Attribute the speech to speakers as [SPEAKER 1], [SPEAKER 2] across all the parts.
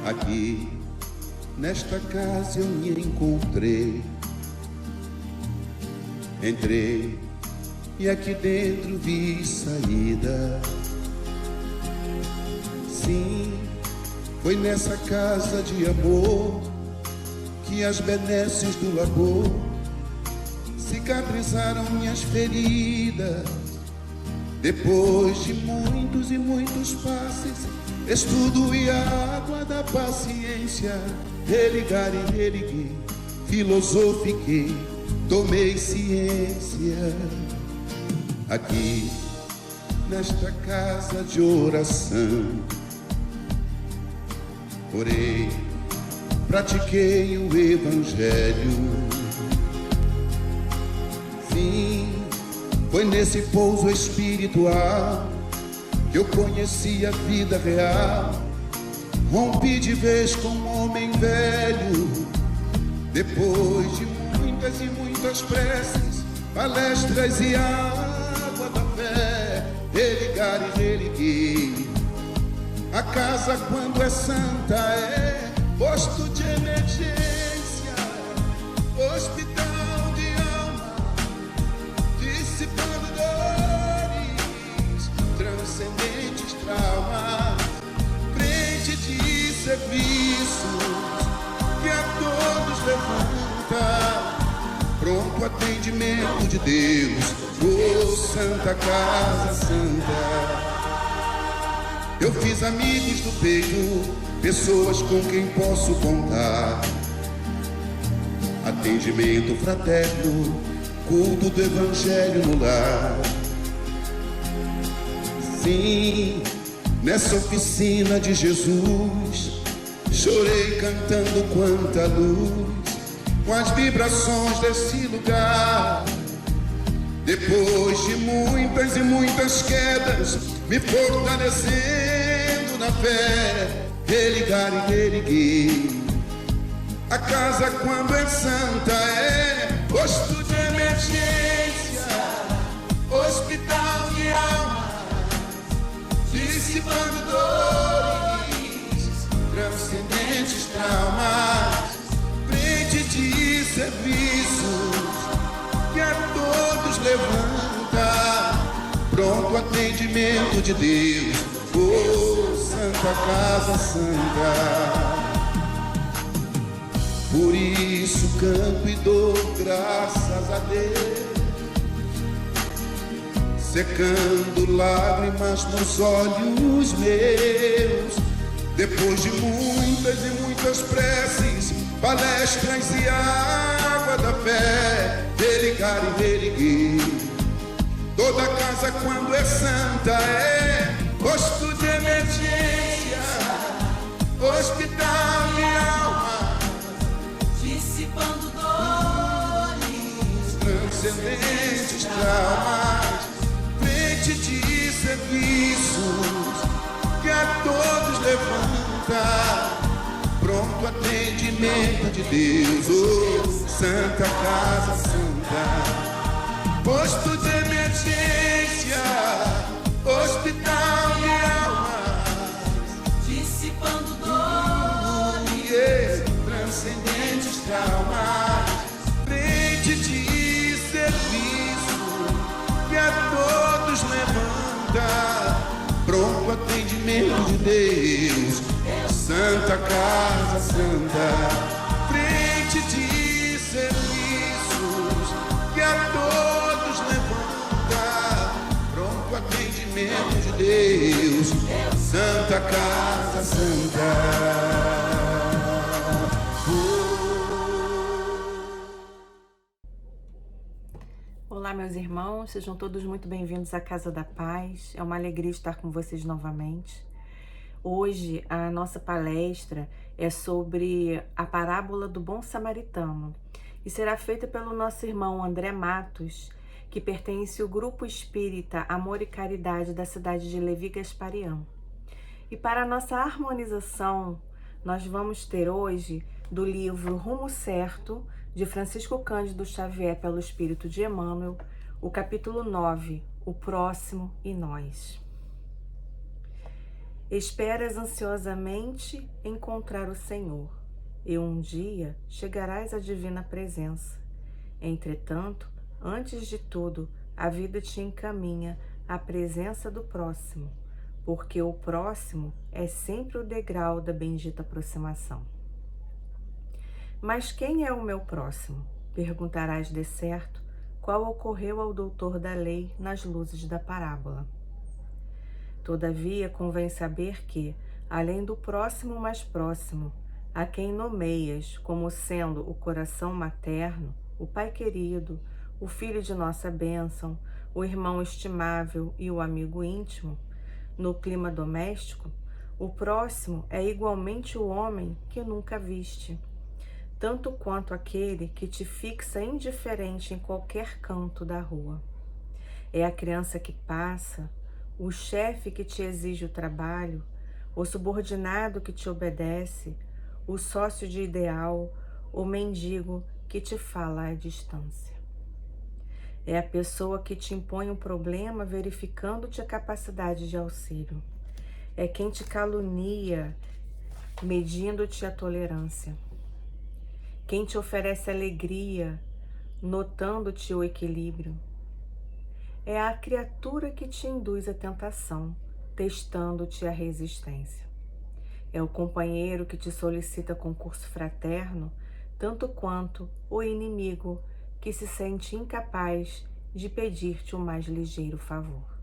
[SPEAKER 1] Aqui, nesta casa eu me encontrei. Entrei e aqui dentro vi saída. Sim, foi nessa casa de amor que as benesses do labor cicatrizaram minhas feridas. Depois de muitos e muitos passes, estudo e a água da paciência, religar e religuei, filosofiquei, tomei ciência. Aqui, nesta casa de oração, orei, pratiquei o evangelho. Sim, foi nesse pouso espiritual que eu conheci a vida real. Rompi de vez com um homem velho. Depois de muitas e muitas preces, palestras e água da fé, religar e religuei. A casa, quando é santa, é posto de emergência, hospital de alma, dissipando dores, transcendentes traumas, frente de serviços que a todos levanta, pronto atendimento de Deus, oh Santa Casa Santa. Eu fiz amigos do peito, pessoas com quem posso contar, atendimento fraterno, culto do evangelho no lar. Sim, nessa oficina de Jesus, chorei cantando quanta luz, com as vibrações desse lugar. Depois de muitas e muitas quedas, me fortalecendo na fé, religar e religuei. A casa, quando é santa, é posto de emergência, hospital de alma, dissipando dores, transcendentes traumas, frente de serviços que a todos levanta, pronto atendimento de Deus, oh Santa Casa Santa. Por isso canto e dou graças a Deus, secando lágrimas nos olhos meus. Depois de muitas e muitas preces, palestras e água da fé, religar e religuei. Toda casa, quando é santa, é posto de emergência, hospital de alma, dissipando dores, transcendentes traumas, frente de serviços que a todos levanta, pronto atendimento de Deus, oh Santa Casa Santa. Posto de emergência, hospital de alma, dissipando dores, transcendentes traumas, frente de serviço que a todos levanta, pronto atendimento de Deus, Santa Casa Santa. Frente de serviços que a todos levanta, pronto atendimento de Deus, Santa Casa Santa.
[SPEAKER 2] Olá, meus irmãos, sejam todos muito bem-vindos à Casa da Paz. É uma alegria estar com vocês novamente. Hoje a nossa palestra é sobre a parábola do bom samaritano e será feita pelo nosso irmão André Matos, que pertence ao grupo espírita Amor e Caridade da cidade de Levi Gasparian. E para a nossa harmonização, nós vamos ter hoje do livro Rumo Certo, de Francisco Cândido Xavier pelo Espírito de Emmanuel, o capítulo 9, O Próximo e Nós. Esperas ansiosamente encontrar o Senhor, e um dia chegarás à divina presença. Entretanto, antes de tudo, a vida te encaminha à presença do próximo, porque o próximo é sempre o degrau da bendita aproximação. Mas quem é o meu próximo? Perguntarás de certo, qual ocorreu ao doutor da lei nas luzes da parábola. Todavia, convém saber que, além do próximo mais próximo, a quem nomeias como sendo o coração materno, o pai querido, o filho de nossa bênção, o irmão estimável e o amigo íntimo, no clima doméstico, o próximo é igualmente o homem que nunca viste, tanto quanto aquele que te fixa indiferente em qualquer canto da rua. É a criança que passa, o chefe que te exige o trabalho, o subordinado que te obedece, o sócio de ideal, o mendigo que te fala à distância. É a pessoa que te impõe um problema verificando-te a capacidade de auxílio. É quem te calunia, medindo-te a tolerância. Quem te oferece alegria, notando-te o equilíbrio. É a criatura que te induz à tentação, testando-te a resistência. É o companheiro que te solicita concurso fraterno, tanto quanto o inimigo que se sente incapaz de pedir-te o mais ligeiro favor.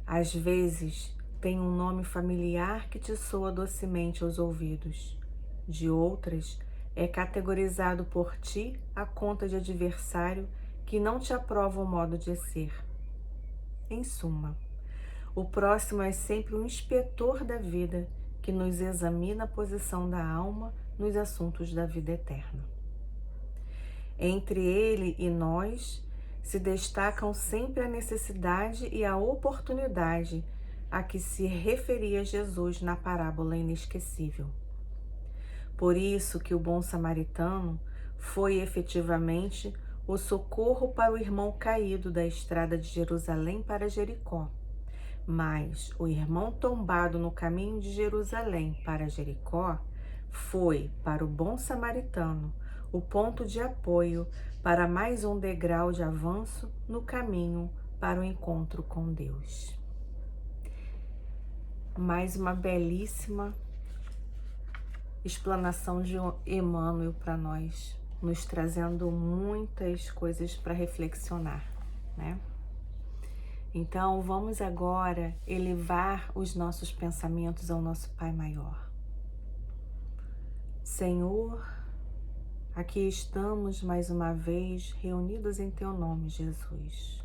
[SPEAKER 2] Às vezes, tem um nome familiar que te soa docemente aos ouvidos. De outras, é categorizado por ti à conta de adversário que não te aprova o modo de ser. Em suma, o próximo é sempre um inspetor da vida que nos examina a posição da alma nos assuntos da vida eterna. Entre ele e nós se destacam sempre a necessidade e a oportunidade a que se referia Jesus na parábola inesquecível. Por isso que o bom samaritano foi efetivamente o socorro para o irmão caído da estrada de Jerusalém para Jericó. Mas o irmão tombado no caminho de Jerusalém para Jericó foi, para o bom samaritano, o ponto de apoio para mais um degrau de avanço no caminho para o encontro com Deus. Mais uma belíssima explanação de Emmanuel para nós, nos trazendo muitas coisas para reflexionar, né? Então, vamos agora elevar os nossos pensamentos ao nosso Pai Maior. Senhor, aqui estamos mais uma vez reunidos em Teu nome, Jesus,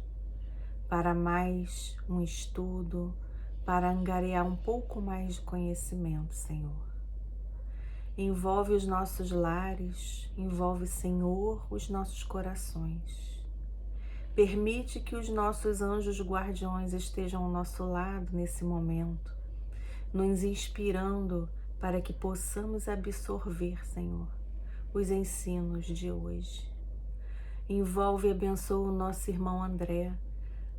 [SPEAKER 2] para mais um estudo, para angariar um pouco mais de conhecimento, Senhor. Envolve os nossos lares, envolve, Senhor, os nossos corações. Permite que os nossos anjos guardiões estejam ao nosso lado nesse momento, nos inspirando para que possamos absorver, Senhor, os ensinos de hoje. Envolve e abençoa o nosso irmão André,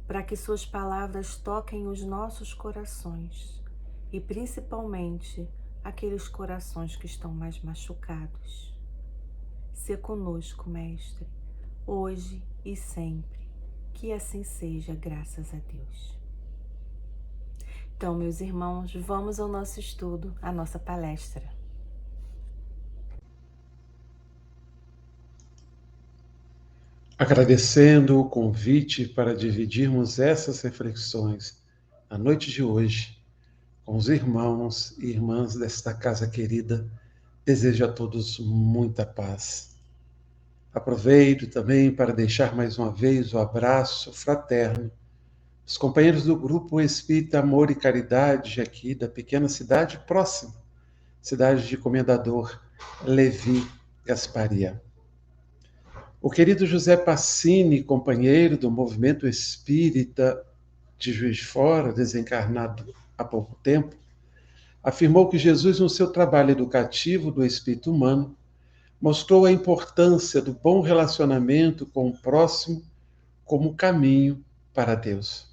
[SPEAKER 2] para que suas palavras toquem os nossos corações e principalmente aqueles corações que estão mais machucados. Sê conosco, Mestre, hoje e sempre. Que assim seja, graças a Deus. Então, meus irmãos, vamos ao nosso estudo, à nossa palestra.
[SPEAKER 3] Agradecendo o convite para dividirmos essas reflexões na noite de hoje com os irmãos e irmãs desta casa querida, desejo a todos muita paz. Aproveito também para deixar mais uma vez o abraço fraterno dos companheiros do grupo Espírita Amor e Caridade aqui da pequena cidade próxima, cidade de Comendador Levi Gasparia. O querido José Passini, companheiro do movimento espírita de Juiz de Fora, desencarnado há pouco tempo, afirmou que Jesus, no seu trabalho educativo do espírito humano, mostrou a importância do bom relacionamento com o próximo como caminho para Deus.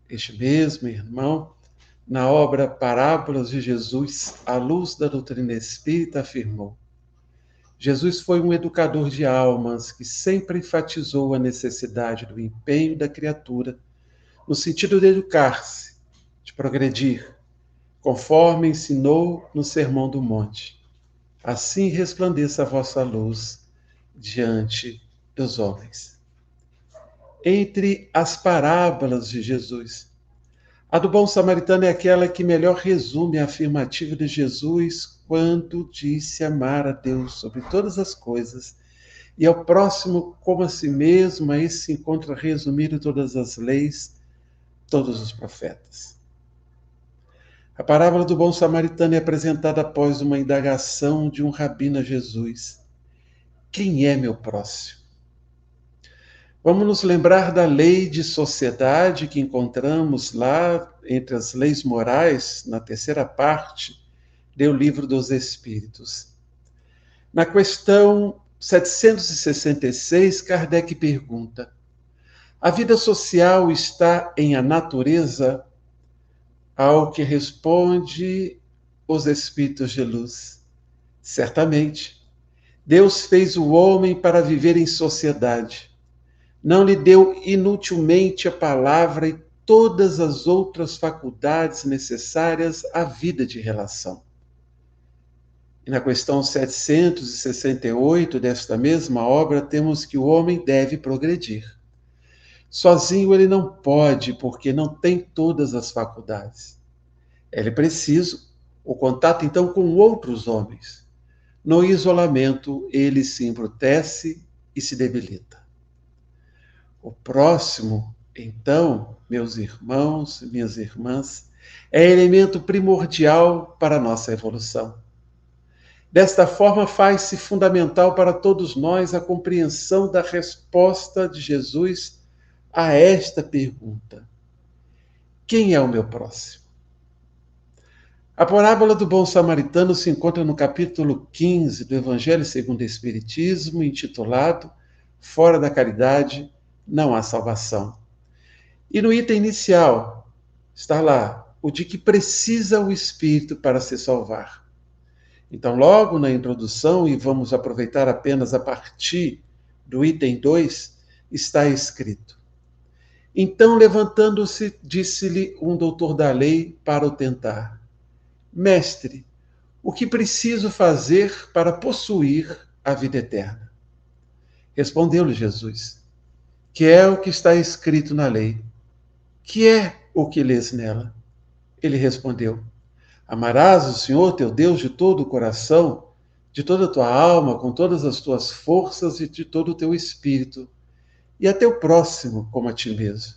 [SPEAKER 3] Este mesmo irmão na obra Parábolas de Jesus, à luz da doutrina espírita, afirmou: Jesus foi um educador de almas que sempre enfatizou a necessidade do empenho da criatura no sentido de educar-se, de progredir, conforme ensinou no Sermão do Monte. Assim resplandeça a vossa luz diante dos homens. Entre as parábolas de Jesus, a do bom samaritano é aquela que melhor resume a afirmativa de Jesus quando disse amar a Deus sobre todas as coisas e ao próximo como a si mesmo. Aí se encontra resumido todas as leis, todos os profetas. A parábola do bom samaritano é apresentada após uma indagação de um rabino a Jesus: quem é meu próximo? Vamos nos lembrar da lei de sociedade que encontramos lá entre as leis morais, na terceira parte do Livro dos Espíritos. Na questão 766, Kardec pergunta: a vida social está em a natureza? Ao que responde os Espíritos de luz: certamente. Deus fez o homem para viver em sociedade. Não lhe deu inutilmente a palavra e todas as outras faculdades necessárias à vida de relação. E na questão 768 desta mesma obra, temos que o homem deve progredir. Sozinho ele não pode, porque não tem todas as faculdades. É preciso o contato, então, com outros homens. No isolamento, ele se embrutece e se debilita. O próximo, então, meus irmãos e minhas irmãs, é elemento primordial para a nossa evolução. Desta forma, faz-se fundamental para todos nós a compreensão da resposta de Jesus a esta pergunta: quem é o meu próximo? A parábola do bom samaritano se encontra no capítulo 15 do Evangelho segundo o Espiritismo, intitulado Fora da Caridade não há salvação. E no item inicial está lá o de que precisa o espírito para se salvar. Então, logo na introdução, e vamos aproveitar apenas a partir do item 2, está escrito: então, levantando-se, disse-lhe um doutor da lei para o tentar: mestre, o que preciso fazer para possuir a vida eterna? Respondeu-lhe Jesus: que é o que está escrito na lei? Que é o que lês nela? Ele respondeu: amarás o Senhor teu Deus de todo o coração, de toda a tua alma, com todas as tuas forças e de todo o teu espírito, e a teu próximo como a ti mesmo.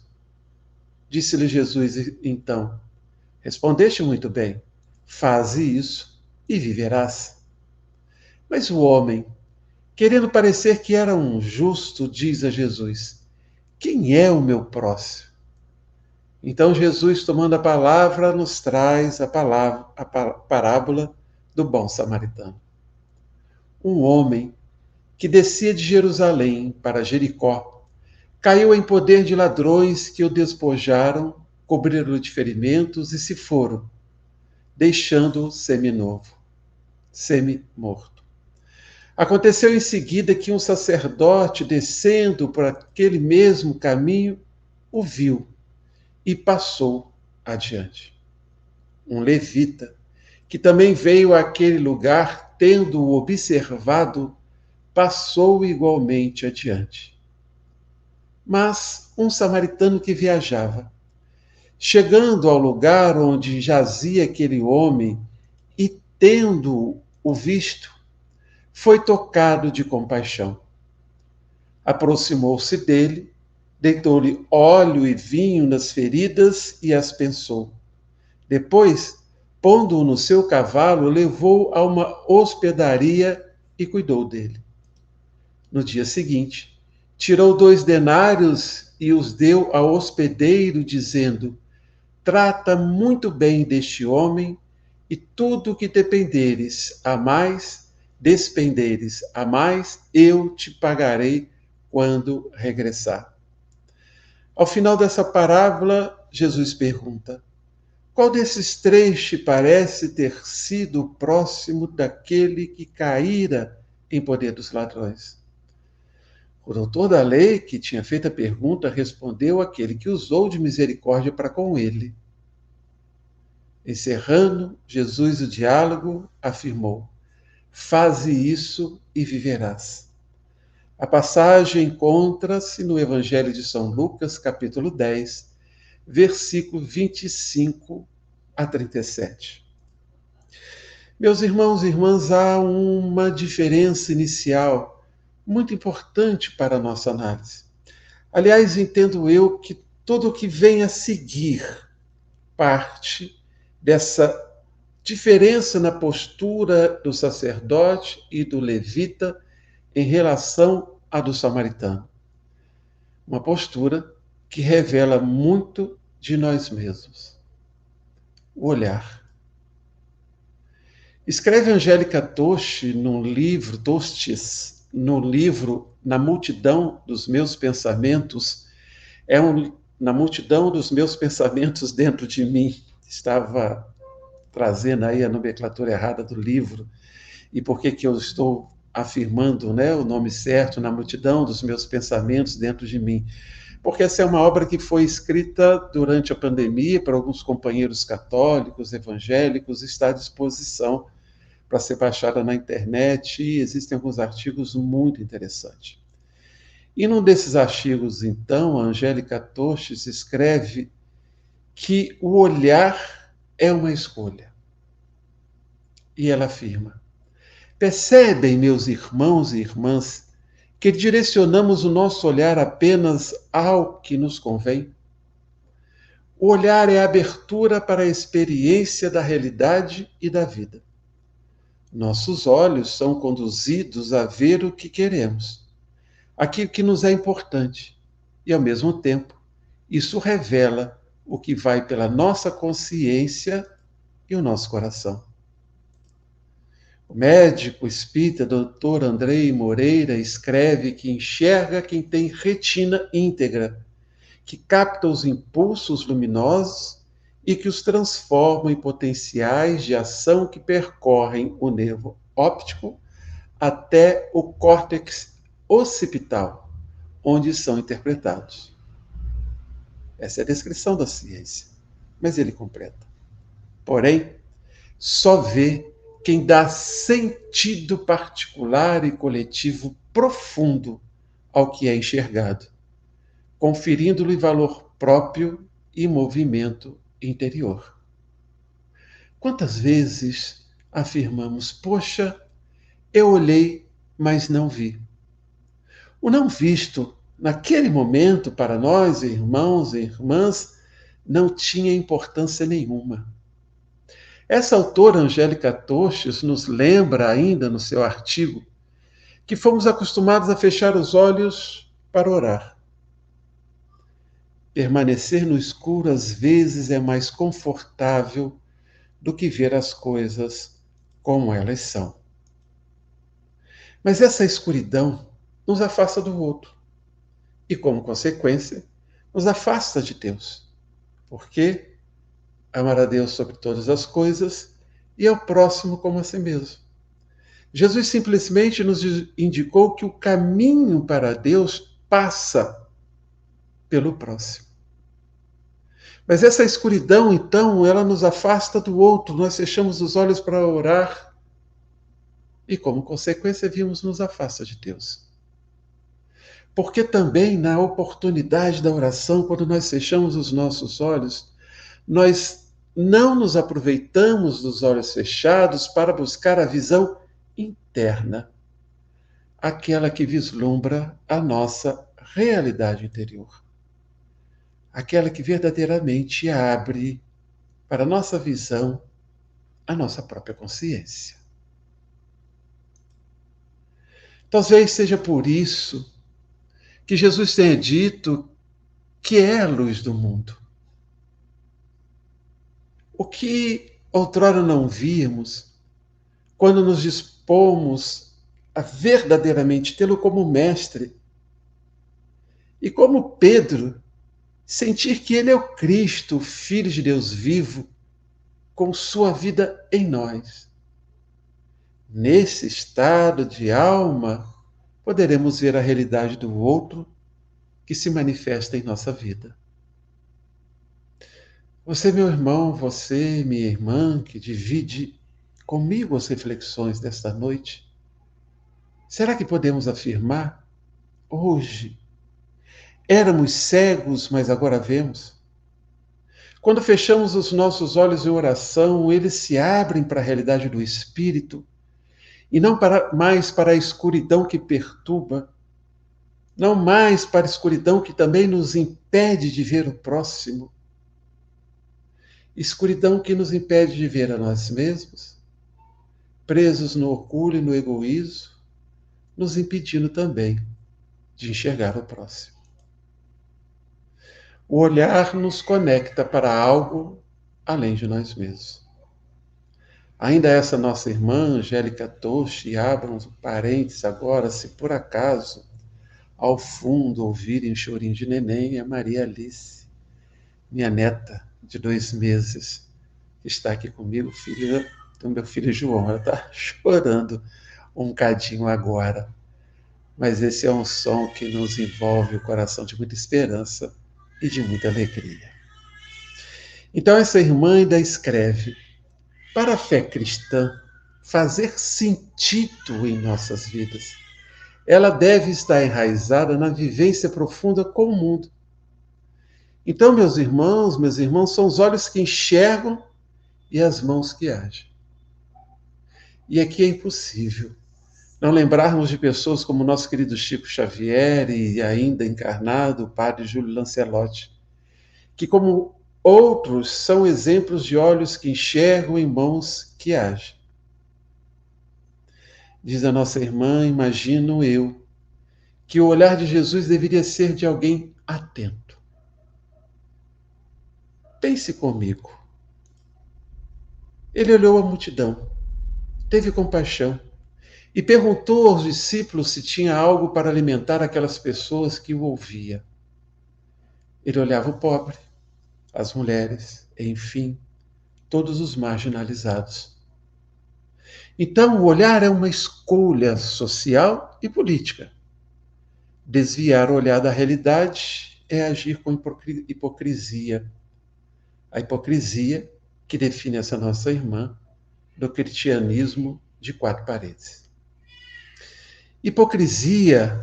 [SPEAKER 3] Disse-lhe Jesus então: respondeste muito bem, faze isso e viverás. Mas o homem, querendo parecer que era um justo, diz a Jesus: quem é o meu próximo? Então Jesus, tomando a palavra, nos traz a parábola do bom samaritano. Um homem que descia de Jerusalém para Jericó caiu em poder de ladrões que o despojaram, cobriram-o de ferimentos e se foram, deixando-o seminovo, semi-morto. Aconteceu em seguida que um sacerdote, descendo por aquele mesmo caminho, o viu e passou adiante. Um levita, que também veio àquele lugar, tendo-o observado, passou igualmente adiante. Mas um samaritano que viajava, chegando ao lugar onde jazia aquele homem e tendo-o visto, foi tocado de compaixão. Aproximou-se dele, deitou-lhe óleo e vinho nas feridas e as pensou. Depois, pondo-o no seu cavalo, levou-o a uma hospedaria e cuidou dele. No dia seguinte, tirou 2 denários e os deu ao hospedeiro, dizendo: trata muito bem deste homem, e tudo o que despenderes a mais, eu te pagarei quando regressar. Ao final dessa parábola, Jesus pergunta: Qual desses três te parece ter sido o próximo daquele que caíra em poder dos ladrões? O doutor da lei, que tinha feito a pergunta, respondeu aquele que usou de misericórdia para com ele. Encerrando Jesus o diálogo, afirmou: faze isso e viverás. A passagem encontra-se no Evangelho de São Lucas, capítulo 10, versículo 25 a 37. Meus irmãos e irmãs, há uma diferença inicial muito importante para a nossa análise. Aliás, entendo eu que tudo o que vem a seguir parte dessa diferença na postura do sacerdote e do levita em relação à do samaritano. Uma postura que revela muito de nós mesmos. O olhar. Escreve Angélica Tostes no livro Na Multidão dos Meus Pensamentos, na multidão dos meus pensamentos dentro de mim. Estava trazendo aí a nomenclatura errada do livro. E por que eu estou afirmando, o nome certo, na multidão dos meus pensamentos dentro de mim? Porque essa é uma obra que foi escrita durante a pandemia para alguns companheiros católicos, evangélicos, está à disposição para ser baixada na internet, e existem alguns artigos muito interessantes. E num desses artigos, então, a Angélica Tostes escreve que o olhar é uma escolha. E ela afirma: percebem, meus irmãos e irmãs, que direcionamos o nosso olhar apenas ao que nos convém? O olhar é a abertura para a experiência da realidade e da vida. Nossos olhos são conduzidos a ver o que queremos, aquilo que nos é importante, e, ao mesmo tempo, isso revela o que vai pela nossa consciência e o nosso coração. O médico espírita Dr. Andrei Moreira escreve que enxerga quem tem retina íntegra, que capta os impulsos luminosos e que os transforma em potenciais de ação que percorrem o nervo óptico até o córtex occipital, onde são interpretados. Essa é a descrição da ciência, mas ele completa. Porém, só vê quem dá sentido particular e coletivo profundo ao que é enxergado, conferindo-lhe valor próprio e movimento interior. Quantas vezes afirmamos: poxa, eu olhei, mas não vi. O não visto, naquele momento, para nós, irmãos e irmãs, não tinha importância nenhuma. Essa autora, Angélica Tostes, nos lembra ainda no seu artigo que fomos acostumados a fechar os olhos para orar. Permanecer no escuro às vezes é mais confortável do que ver as coisas como elas são. Mas essa escuridão nos afasta do outro e, como consequência, nos afasta de Deus. Porque amar a Deus sobre todas as coisas e ao próximo como a si mesmo. Jesus simplesmente nos indicou que o caminho para Deus passa pelo próximo. Mas essa escuridão, então, ela nos afasta do outro. Nós fechamos os olhos para orar e, como consequência, nos afasta de Deus. Porque também, na oportunidade da oração, quando nós fechamos os nossos olhos, nós não nos aproveitamos dos olhos fechados para buscar a visão interna, aquela que vislumbra a nossa realidade interior, aquela que verdadeiramente abre para a nossa visão a nossa própria consciência. Talvez seja por isso que Jesus tenha dito que é a luz do mundo. O que outrora não víamos, quando nos dispomos a verdadeiramente tê-lo como mestre, e como Pedro, sentir que ele é o Cristo, o Filho de Deus vivo, com sua vida em nós. Nesse estado de alma, poderemos ver a realidade do outro que se manifesta em nossa vida. Você, meu irmão, você, minha irmã, que divide comigo as reflexões desta noite, será que podemos afirmar hoje: éramos cegos, mas agora vemos? Quando fechamos os nossos olhos em oração, eles se abrem para a realidade do Espírito e não mais para a escuridão que perturba, não mais para a escuridão que também nos impede de ver o próximo, escuridão que nos impede de ver a nós mesmos, presos no orgulho e no egoísmo, nos impedindo também de enxergar o próximo. O olhar nos conecta para algo além de nós mesmos. Ainda essa nossa irmã, Angélica Toshi, abram parênteses agora, se por acaso, ao fundo, ouvirem o chorinho de neném, é Maria Alice, minha neta de 2 meses, que está aqui comigo, filha do meu filho João. Ela está chorando um cadinho agora. Mas esse é um som que nos envolve o coração de muita esperança e de muita alegria. Então essa irmã ainda escreve: para a fé cristã fazer sentido em nossas vidas, ela deve estar enraizada na vivência profunda com o mundo. Então, meus irmãos, são os olhos que enxergam e as mãos que agem. E aqui é impossível não lembrarmos de pessoas como o nosso querido Chico Xavier e ainda encarnado o padre Júlio Lancelotti, que, como outros, são exemplos de olhos que enxergam e mãos que agem. Diz a nossa irmã: imagino eu que o olhar de Jesus deveria ser de alguém atento. Pense comigo. Ele olhou a multidão, teve compaixão e perguntou aos discípulos se tinha algo para alimentar aquelas pessoas que o ouviam. Ele olhava o pobre, as mulheres, enfim, todos os marginalizados. Então, o olhar é uma escolha social e política. Desviar o olhar da realidade é agir com hipocrisia. A hipocrisia que define essa nossa irmã do cristianismo de 4 paredes. Hipocrisia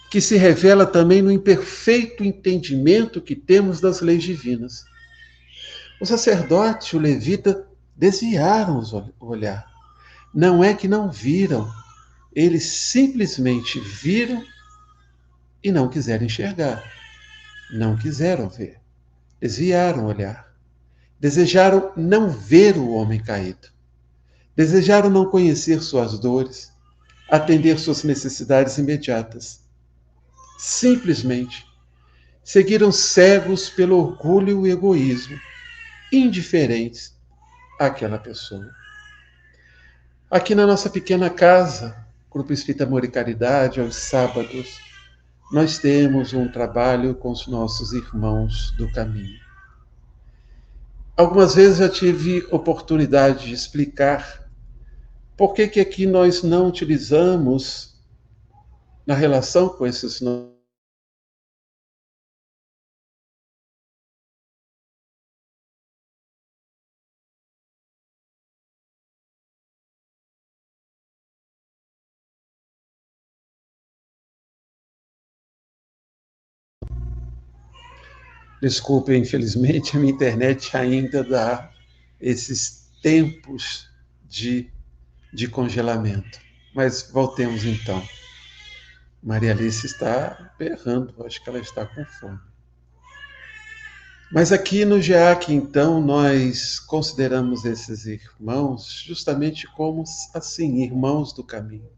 [SPEAKER 3] que se revela também no imperfeito entendimento que temos das leis divinas. O sacerdote e o levita desviaram o olhar. Não é que não viram, eles simplesmente viram e não quiseram enxergar. Não quiseram ver. Desviaram o olhar. Desejaram não ver o homem caído. Desejaram não conhecer suas dores, atender suas necessidades imediatas. Simplesmente seguiram cegos pelo orgulho e o egoísmo, indiferentes àquela pessoa. Aqui na nossa pequena casa, Grupo Espírita Amor e Caridade, aos sábados, nós temos um trabalho com os nossos irmãos do caminho. Algumas vezes já tive oportunidade de explicar por que aqui nós não utilizamos, na relação com esses nossos. Desculpe, infelizmente a minha internet ainda dá esses tempos de congelamento. Mas voltemos então. Maria Alice está berrando, acho que ela está com fome. Mas aqui no GEAC, então, nós consideramos esses irmãos justamente como, assim, irmãos do caminho.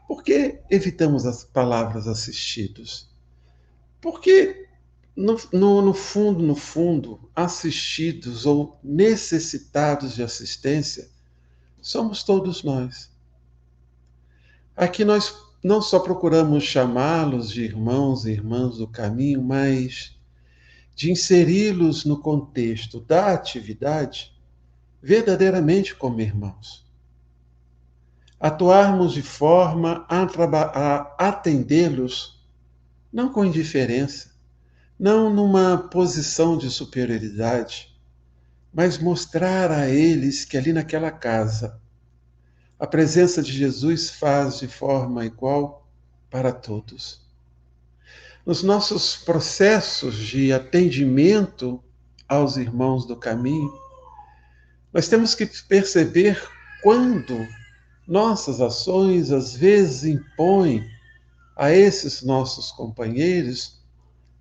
[SPEAKER 3] Por que evitamos as palavras assistidos? Porque, no fundo, assistidos ou necessitados de assistência, somos todos nós. Aqui nós não só procuramos chamá-los de irmãos e irmãs do caminho, mas de inseri-los no contexto da atividade verdadeiramente como irmãos. Atuarmos de forma a atendê-los, não com indiferença, não numa posição de superioridade, mas mostrar a eles que ali naquela casa a presença de Jesus faz de forma igual para todos. Nos nossos processos de atendimento aos irmãos do caminho, nós temos que perceber quando nossas ações às vezes impõem a esses nossos companheiros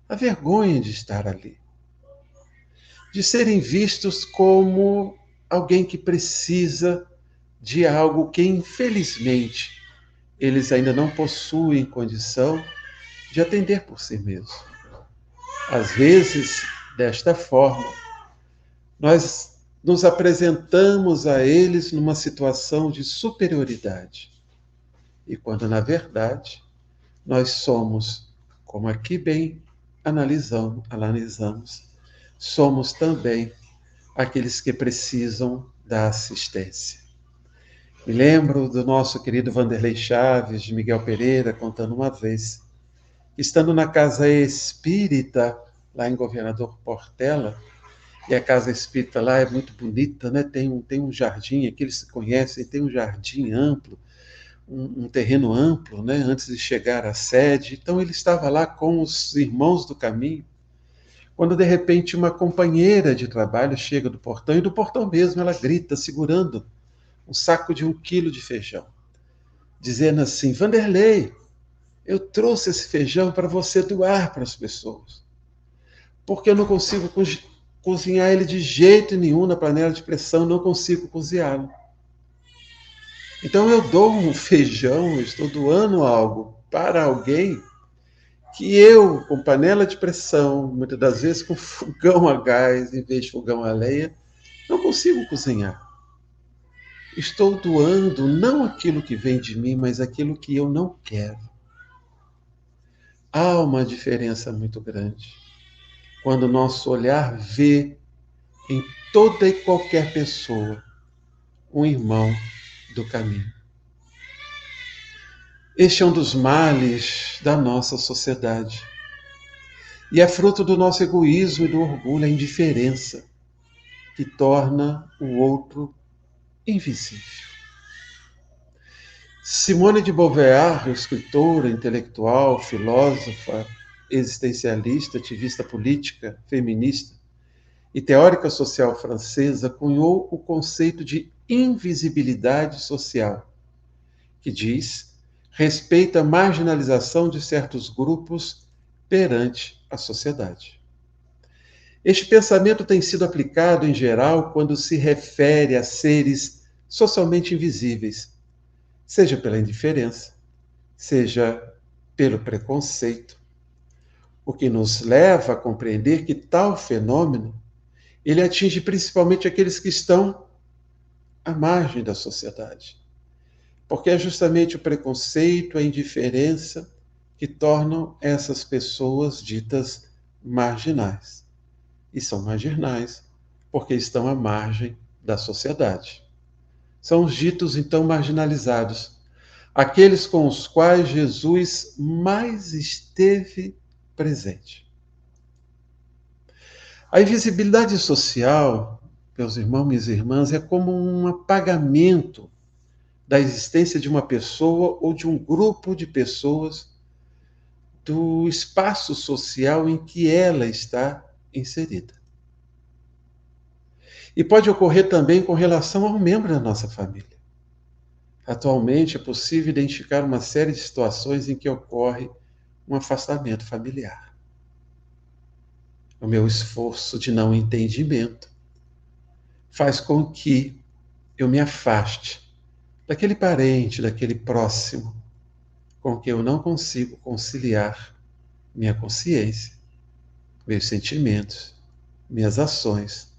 [SPEAKER 3] a vergonha de estar ali, de serem vistos como alguém que precisa de algo que, infelizmente, eles ainda não possuem condição de atender por si mesmos. Às vezes, desta forma, nós nos apresentamos a eles numa situação de superioridade. E quando, na verdade, nós somos, como aqui bem analisamos, somos também aqueles que precisam da assistência. Me lembro do nosso querido Vanderlei Chaves, de Miguel Pereira, contando uma vez, estando na casa espírita, lá em Governador Portela, e a casa espírita lá é muito bonita, né? Tem um jardim, aqui eles se conhecem, tem um jardim amplo, um terreno amplo, né? Antes de chegar à sede. Então ele estava lá com os irmãos do caminho, quando de repente uma companheira de trabalho chega do portão, e do portão mesmo ela grita, segurando um saco de 1 quilo de feijão, dizendo assim: Vanderlei, eu trouxe esse feijão para você doar para as pessoas, porque eu não consigo cozinhar ele de jeito nenhum na panela de pressão, não consigo cozinhá-lo. Então eu dou um feijão, eu estou doando algo para alguém que eu, com panela de pressão, muitas das vezes com fogão a gás em vez de fogão a lenha, não consigo cozinhar. Estou doando não aquilo que vem de mim, mas aquilo que eu não quero. Há uma diferença muito grande quando o nosso olhar vê em toda e qualquer pessoa um irmão do caminho. Este é um dos males da nossa sociedade. E é fruto do nosso egoísmo e do orgulho, a indiferença, que torna o outro invisível. Simone de Beauvoir, escritora, intelectual, filósofa, existencialista, ativista política, feminista e teórica social francesa, cunhou o conceito de invisibilidade social, que diz respeita a marginalização de certos grupos perante a sociedade. Este pensamento tem sido aplicado, em geral, quando se refere a seres socialmente invisíveis, seja pela indiferença, seja pelo preconceito, o que nos leva a compreender que tal fenômeno ele atinge principalmente aqueles que estão à margem da sociedade, porque é justamente o preconceito, a indiferença que tornam essas pessoas ditas marginais. E são marginais porque estão à margem da sociedade. São os ditos, então, marginalizados, aqueles com os quais Jesus mais esteve presente. A invisibilidade social, meus irmãos e minhas irmãs, é como um apagamento da existência de uma pessoa ou de um grupo de pessoas do espaço social em que ela está inserida. E pode ocorrer também com relação a um membro da nossa família. Atualmente é possível identificar uma série de situações em que ocorre um afastamento familiar. O meu esforço de não entendimento faz com que eu me afaste daquele parente, daquele próximo, com que eu não consigo conciliar minha consciência, meus sentimentos, minhas ações,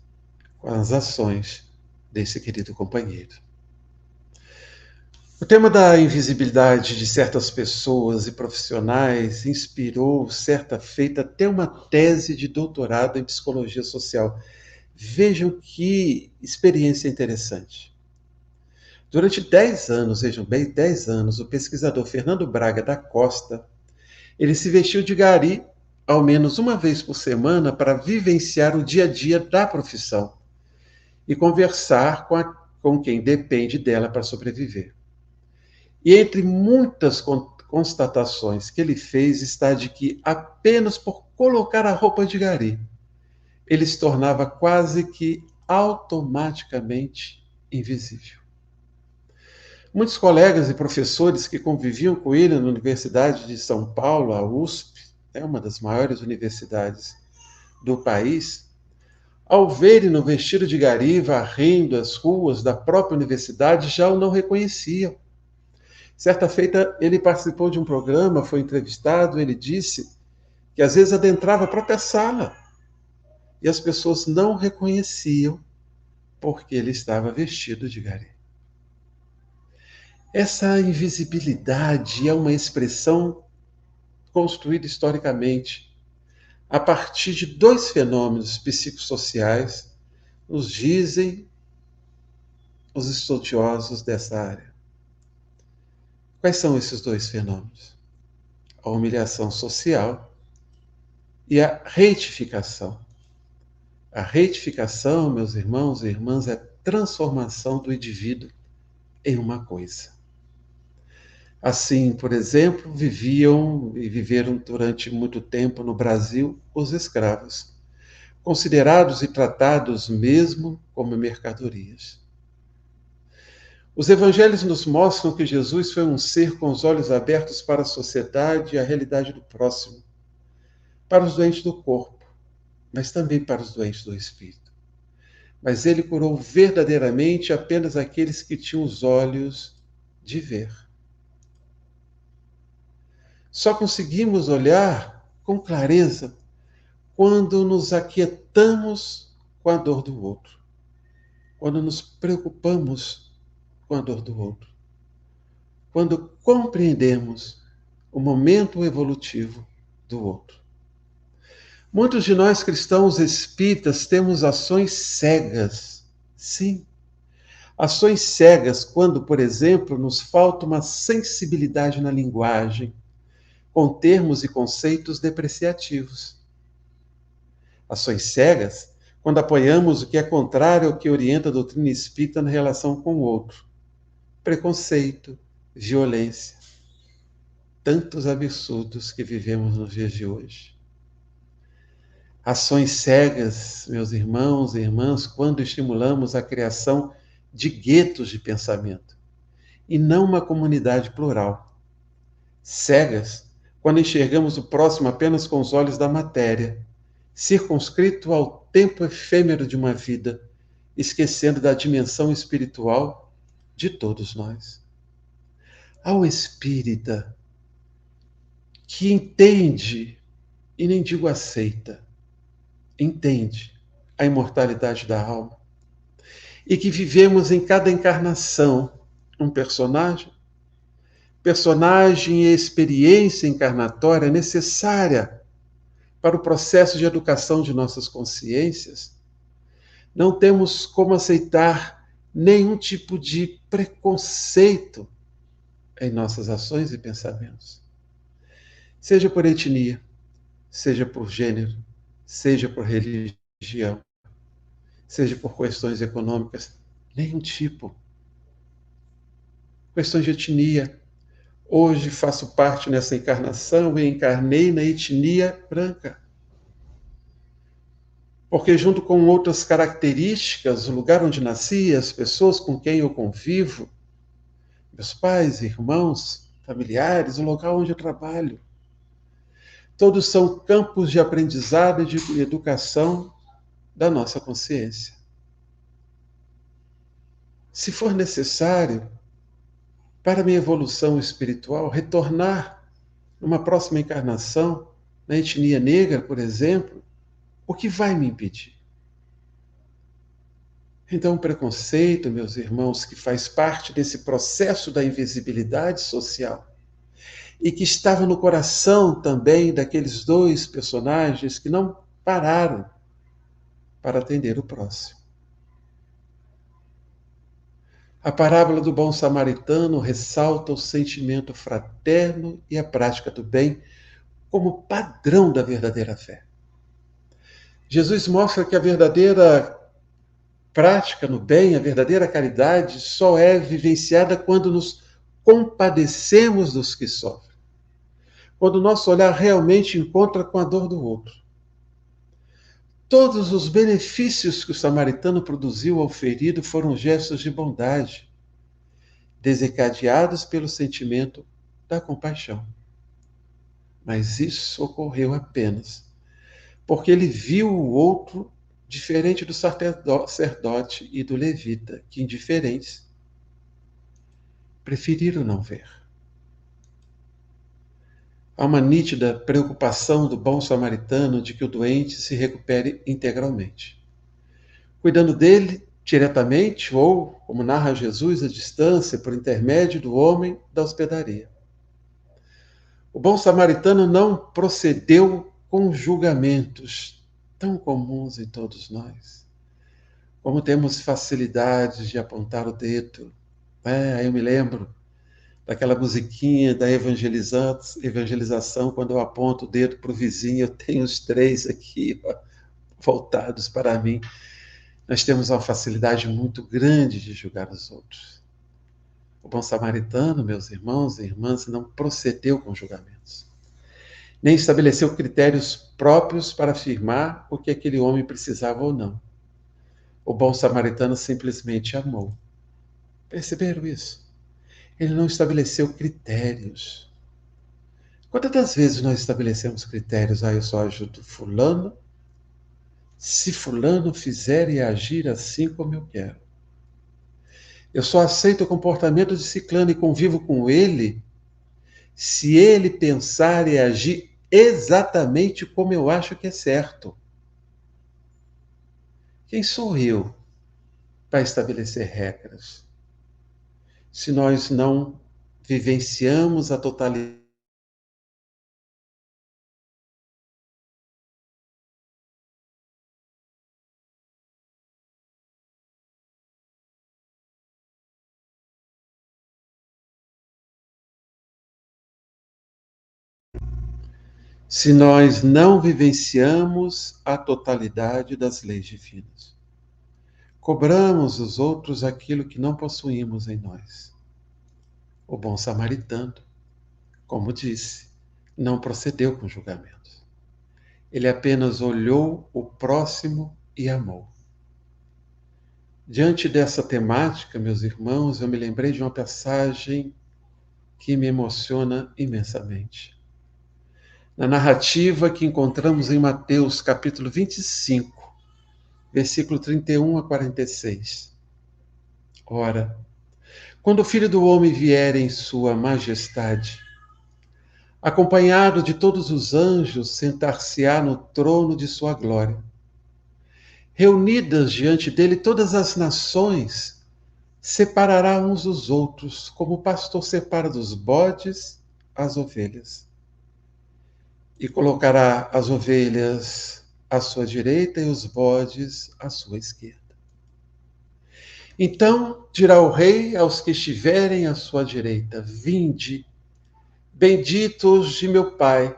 [SPEAKER 3] com as ações desse querido companheiro. O tema da invisibilidade de certas pessoas e profissionais inspirou, certa feita, até uma tese de doutorado em psicologia social. Vejam que experiência interessante. Durante 10 anos, vejam bem, 10 anos, o pesquisador Fernando Braga da Costa, ele se vestiu de gari ao menos uma vez por semana para vivenciar o dia a dia da profissão e conversar com quem depende dela para sobreviver. E entre muitas constatações que ele fez está de que apenas por colocar a roupa de gari, ele se tornava quase que automaticamente invisível. Muitos colegas e professores que conviviam com ele na Universidade de São Paulo, a USP, é uma das maiores universidades do país, ao verem no vestido de gari varrendo as ruas da própria universidade, já o não reconheciam. Certa feita, ele participou de um programa, foi entrevistado, ele disse que às vezes adentrava a própria sala e as pessoas não reconheciam porque ele estava vestido de gari. Essa invisibilidade é uma expressão construída historicamente a partir de dois fenômenos psicossociais, nos dizem os estudiosos dessa área. Quais são esses dois fenômenos? A humilhação social e a reitificação. A reitificação, meus irmãos e irmãs, é a transformação do indivíduo em uma coisa. Assim, por exemplo, viviam e viveram durante muito tempo no Brasil os escravos, considerados e tratados mesmo como mercadorias. Os evangelhos nos mostram que Jesus foi um ser com os olhos abertos para a sociedade e a realidade do próximo, para os doentes do corpo, mas também para os doentes do espírito. Mas ele curou verdadeiramente apenas aqueles que tinham os olhos de ver. Só conseguimos olhar com clareza quando nos aquietamos com a dor do outro, quando nos preocupamos com a dor do outro, quando compreendemos o momento evolutivo do outro. Muitos de nós cristãos espíritas temos ações cegas, sim, ações cegas quando, por exemplo, nos falta uma sensibilidade na linguagem, com termos e conceitos depreciativos. Ações cegas quando apoiamos o que é contrário ao que orienta a doutrina espírita na relação com o outro. Preconceito, violência. Tantos absurdos que vivemos nos dias de hoje. Ações cegas, meus irmãos e irmãs, quando estimulamos a criação de guetos de pensamento e não uma comunidade plural. Cegas quando enxergamos o próximo apenas com os olhos da matéria, circunscrito ao tempo efêmero de uma vida, esquecendo da dimensão espiritual de todos nós. Ao espírita que entende, e nem digo aceita, entende a imortalidade da alma, e que vivemos em cada encarnação um personagem e experiência encarnatória necessária para o processo de educação de nossas consciências, não temos como aceitar nenhum tipo de preconceito em nossas ações e pensamentos. Seja por etnia, seja por gênero, seja por religião, seja por questões econômicas, nenhum tipo. Questões de etnia. Hoje faço parte nessa encarnação e encarnei na etnia branca. Porque junto com outras características, o lugar onde nasci, as pessoas com quem eu convivo, meus pais, irmãos, familiares, o local onde eu trabalho, todos são campos de aprendizado e de educação da nossa consciência. Se for necessário, para minha evolução espiritual, retornar numa próxima encarnação, na etnia negra, por exemplo, o que vai me impedir? Então, o preconceito, meus irmãos, que faz parte desse processo da invisibilidade social e que estava no coração também daqueles dois personagens que não pararam para atender o próximo. A parábola do bom samaritano ressalta o sentimento fraterno e a prática do bem como padrão da verdadeira fé. Jesus mostra que a verdadeira prática no bem, a verdadeira caridade, só é vivenciada quando nos compadecemos dos que sofrem. Quando o nosso olhar realmente encontra com a dor do outro. Todos os benefícios que o samaritano produziu ao ferido foram gestos de bondade, desencadeados pelo sentimento da compaixão. Mas isso ocorreu apenas porque ele viu o outro diferente do sacerdote e do levita, que, indiferentes, preferiram não ver. Há uma nítida preocupação do bom samaritano de que o doente se recupere integralmente, cuidando dele diretamente ou, como narra Jesus, à distância, por intermédio do homem da hospedaria. O bom samaritano não procedeu com julgamentos tão comuns em todos nós. Como temos facilidade de apontar o dedo. Aí eu me lembro daquela musiquinha da evangelização, quando eu aponto o dedo para o vizinho, eu tenho os 3 aqui voltados para mim. Nós temos uma facilidade muito grande de julgar os outros. O bom samaritano, meus irmãos e irmãs, não procedeu com julgamentos, nem estabeleceu critérios próprios para afirmar o que aquele homem precisava ou não. O bom samaritano simplesmente amou. Perceberam isso? Ele não estabeleceu critérios. Quantas das vezes nós estabelecemos critérios? Eu só ajudo fulano se fulano fizer e agir assim como eu quero. Eu só aceito o comportamento de ciclano e convivo com ele se ele pensar e agir exatamente como eu acho que é certo. Quem sou eu para estabelecer regras? Se nós não vivenciamos a totalidade se nós não vivenciamos a totalidade das leis divinas. Cobramos dos outros aquilo que não possuímos em nós. O bom samaritano, como disse, não procedeu com julgamentos. Ele apenas olhou o próximo e amou. Diante dessa temática, meus irmãos, eu me lembrei de uma passagem que me emociona imensamente. Na narrativa que encontramos em Mateus, capítulo 25, versículo 31 a 46. Ora, quando o Filho do Homem vier em sua majestade, acompanhado de todos os anjos, sentar-se-á no trono de sua glória. Reunidas diante dele todas as nações, separará uns dos outros, como o pastor separa dos bodes as ovelhas. E colocará as ovelhas à sua direita e os bodes à sua esquerda. Então dirá o rei aos que estiverem à sua direita: Vinde, benditos de meu Pai,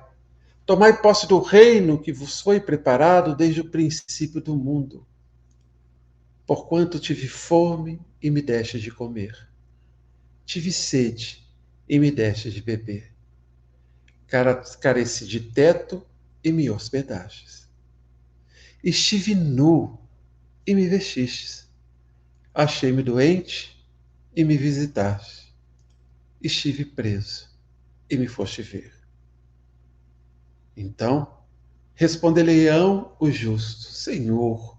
[SPEAKER 3] tomai posse do reino que vos foi preparado desde o princípio do mundo. Porquanto tive fome e me deste de comer, tive sede e me deste de beber, careci de teto e me hospedastes. Estive nu e me vestistes, achei-me doente e me visitaste, estive preso e me foste ver. Então responder-lhe-ão os justos: Senhor,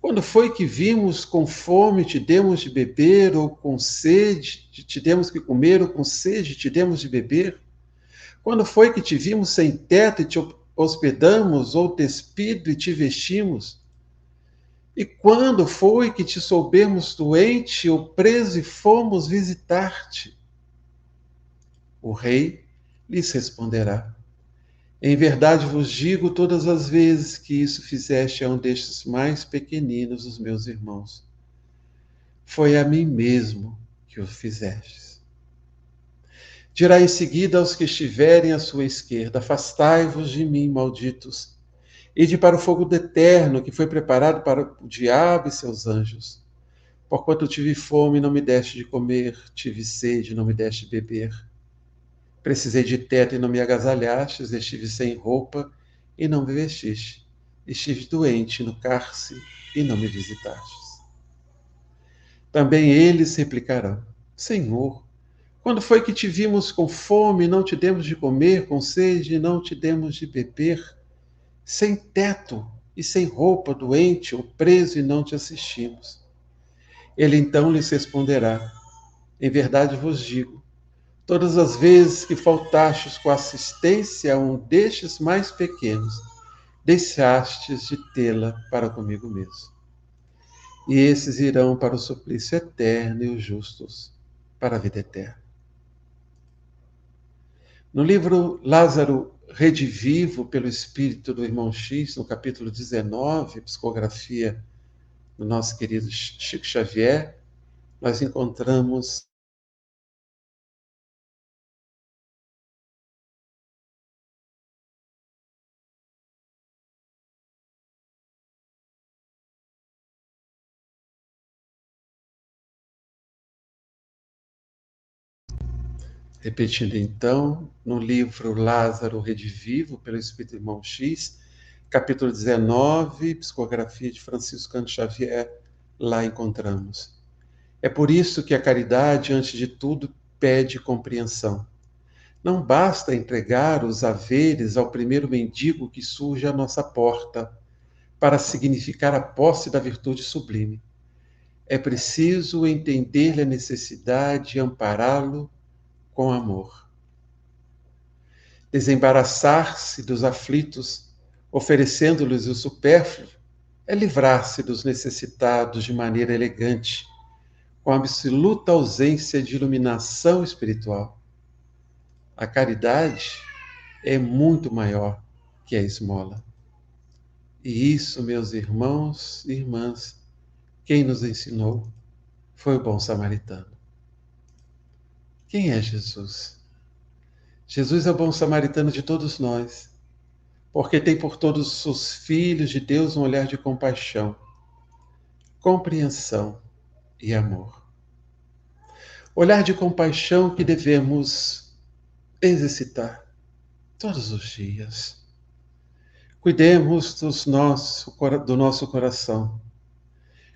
[SPEAKER 3] quando foi que vimos com fome te demos de beber, ou com sede te demos que comer, ou com sede te demos de beber? Quando foi que te vimos sem teto e te hospedamos, ou despido e te vestimos? E quando foi que te soubemos doente ou preso e fomos visitar-te? O rei lhes responderá: Em verdade vos digo, todas as vezes que isso fizeste a um destes mais pequeninos dos meus irmãos, foi a mim mesmo que o fizestes. Dirá em seguida aos que estiverem à sua esquerda: afastai-vos de mim, malditos, ide para o fogo do eterno, que foi preparado para o diabo e seus anjos. Porquanto tive fome, não me deste de comer, tive sede, não me deste de beber. Precisei de teto e não me agasalhastes, estive sem roupa e não me vestiste. Estive doente no cárcere e não me visitastes. Também eles replicarão: Senhor, quando foi que te vimos com fome e não te demos de comer, com sede e não te demos de beber, sem teto e sem roupa, doente ou preso e não te assistimos? Ele então lhes responderá: em verdade vos digo, todas as vezes que faltastes com assistência a um destes mais pequenos, deixastes de tê-la para comigo mesmo. E esses irão para o suplício eterno e os justos para a vida eterna. No livro Lázaro Redivivo pelo Espírito do Irmão X, no capítulo 19, psicografia do nosso querido Chico Xavier, nós encontramos repetindo então, no livro Lázaro Redivivo, pelo Espírito Irmão X, capítulo 19, psicografia de Francisco Cândido Xavier, lá encontramos. É por isso que a caridade, antes de tudo, pede compreensão. Não basta entregar os haveres ao primeiro mendigo que surge à nossa porta, para significar a posse da virtude sublime. É preciso entender-lhe a necessidade e ampará-lo com amor. Desembaraçar-se dos aflitos, oferecendo-lhes o supérfluo, é livrar-se dos necessitados de maneira elegante, com absoluta ausência de iluminação espiritual. A caridade é muito maior que a esmola. E isso, meus irmãos e irmãs, quem nos ensinou foi o bom samaritano. Quem é Jesus? Jesus é o bom samaritano de todos nós, porque tem por todos os filhos de Deus um olhar de compaixão, compreensão e amor. Olhar de compaixão que devemos exercitar todos os dias. Cuidemos do nosso coração.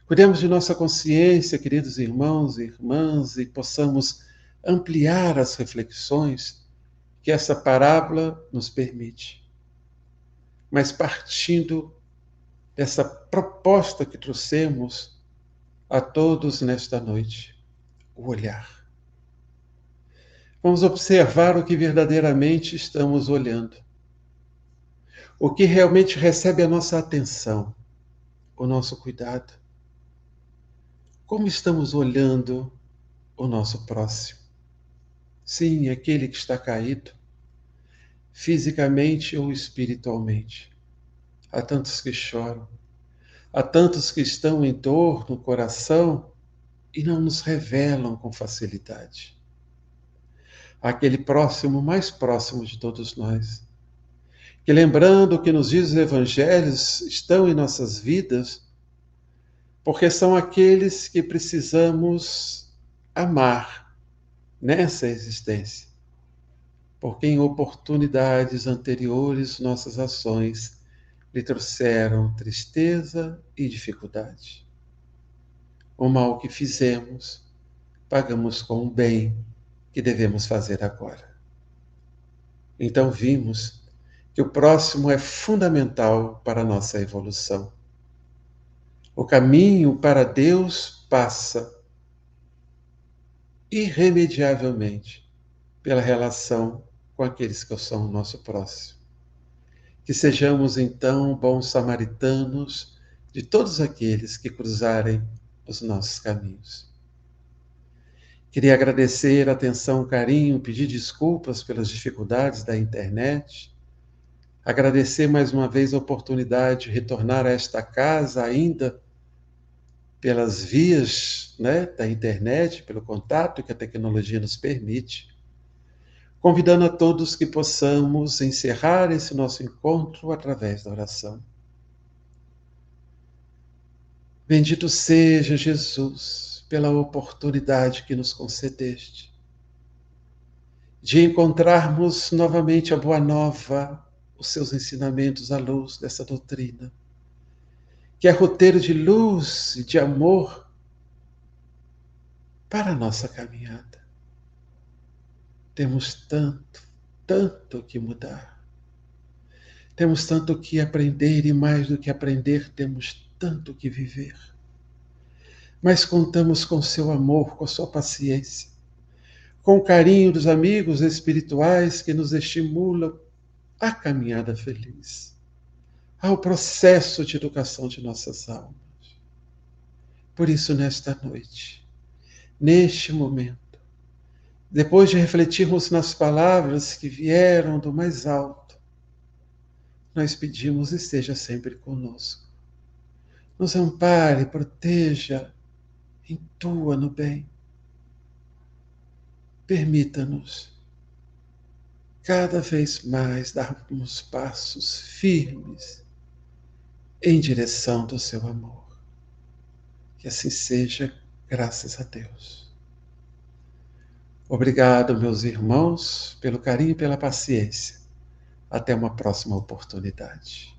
[SPEAKER 3] Cuidemos de nossa consciência, queridos irmãos e irmãs, e possamos ampliar as reflexões que essa parábola nos permite. Mas partindo dessa proposta que trouxemos a todos nesta noite, o olhar. Vamos observar o que verdadeiramente estamos olhando. O que realmente recebe a nossa atenção, o nosso cuidado. Como estamos olhando o nosso próximo? Sim, aquele que está caído, fisicamente ou espiritualmente. Há tantos que choram, há tantos que estão em dor no coração e não nos revelam com facilidade. Aquele próximo, mais próximo de todos nós, que lembrando que nos diz os evangelhos, estão em nossas vidas, porque são aqueles que precisamos amar nessa existência. Porque em oportunidades anteriores nossas ações lhe trouxeram tristeza e dificuldade. O mal que fizemos, pagamos com o bem que devemos fazer agora. Então vimos que o próximo é fundamental para a nossa evolução. O caminho para Deus passa irremediavelmente pela relação com aqueles que são o nosso próximo. Que sejamos, então, bons samaritanos de todos aqueles que cruzarem os nossos caminhos. Queria agradecer a atenção, carinho, pedir desculpas pelas dificuldades da internet, Agradecer mais uma vez a oportunidade de retornar a esta casa ainda pelas vias, né, da internet, pelo contato que a tecnologia nos permite. Convidando a todos que possamos encerrar esse nosso encontro através da oração. Bendito seja Jesus pela oportunidade que nos concedeste de encontrarmos novamente a Boa Nova, os seus ensinamentos à luz dessa doutrina, que é roteiro de luz e de amor para a nossa caminhada. Temos tanto que mudar. Temos tanto que aprender e mais do que aprender, temos tanto que viver. Mas contamos com seu amor, com sua paciência, com o carinho dos amigos espirituais que nos estimulam à caminhada feliz, ao processo de educação de nossas almas. Por isso, nesta noite, neste momento, depois de refletirmos nas palavras que vieram do mais alto, nós pedimos: esteja sempre conosco. Nos ampare, proteja, intua no bem. Permita-nos cada vez mais darmos passos firmes em direção do seu amor. Que assim seja, graças a Deus. Obrigado, meus irmãos, pelo carinho e pela paciência. Até uma próxima oportunidade.